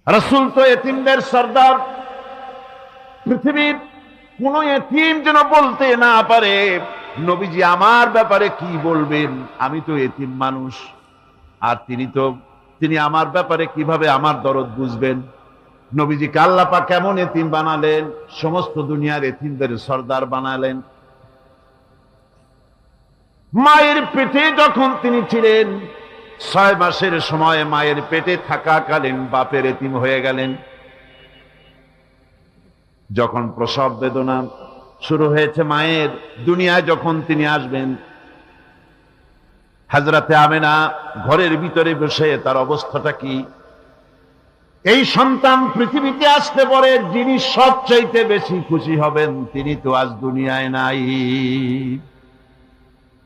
রাসূল তো এতিমদের সর্দার। পৃথিবীর কোন এতিম যেন বলতে না পারে নবীজি আমার ব্যাপারে কি বলবেন, আমি তো এতিম মানুষ। আর তিনি আমার ব্যাপারে কিভাবে আমার দরদ বুঝবেন। নবীজিকে আল্লাহ পাক কেমন এতিম বানালেন, সমস্ত দুনিয়ার এতিমদের সর্দার বানালেন। মায়ের পেটে যখন তিনি ছিলেন 6 মাসের সময় মায়ের পেটে থাকাকালীন বাপের এতিম হয়ে গেলেন। যখন প্রসব বেদনা শুরু হয়েছে মায়ের, দুনিয়ায় যখন তিনি আসবেন, হযরতে আমেনা ঘরের ভিতরে বসে তার অবস্থাটা কি। এই সন্তান পৃথিবীতে আসতে পরে যিনি সবচাইতে বেশি খুশি হবেন তিনি তো আজ দুনিয়ায় নাই।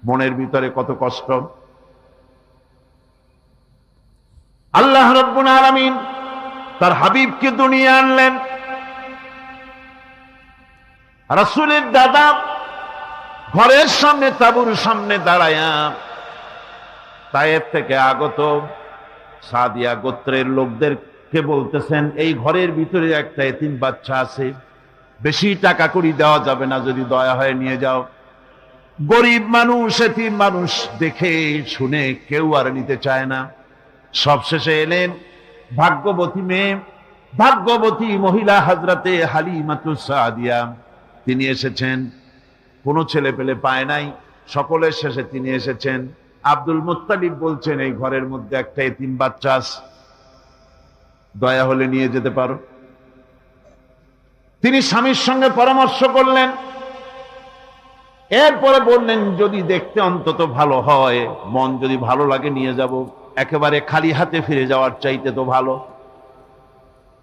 মনের ভিতরে কত কষ্ট। আল্লাহ রাব্বুল আলামিন তার হাবিবকে দুনিয়া আনলেন। রাসূলের দাদা ঘরের সামনে তাঁবুর সামনে দাঁড়ায়া তায়েফ থেকে আগত সাদিয়া গোত্রের লোকদেরকে বলতেছেন, এই ঘরের ভিতরে একটা এতিম বাচ্চা আছে, বেশি টাকা কড়ি দেওয়া যাবে না, যদি দয়া হয় নিয়ে যাও। গরিব মানুষ, এতিম মানুষ দেখে শুনে কেউ আর নিতে চায় না। সবশেষে এলেন ভাগ্যবতী মেয়ে, ভাগ্যবতী মহিলা হযরতে হালিমাতুস সাদিয়া। তিনি এসেছেন, কোনো ছেলে পেলে পায় নাই, সকলের শেষে তিনি এসেছেন। আব্দুল মুত্তালিব বলছেন, এই ঘরের মধ্যে একটা এতিম বাচ্চা আছে, দয়া হলে নিয়ে যেতে পারো। তিনি স্বামীর সঙ্গে পরামর্শ করলেন, এরপরে বললেন যদি দেখতে অন্তত ভালো হয়, মন যদি ভালো লাগে নিয়ে যাব, একেবারে খালি হাতে ফিরে যাওয়ার চাইতে তো ভালো।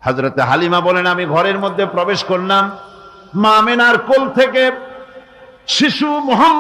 হযরতে হালিমা বলেন, আমি ঘরের মধ্যে প্রবেশ করলাম, মা আমেনার কোল থেকে শিশু মুহাম্মদ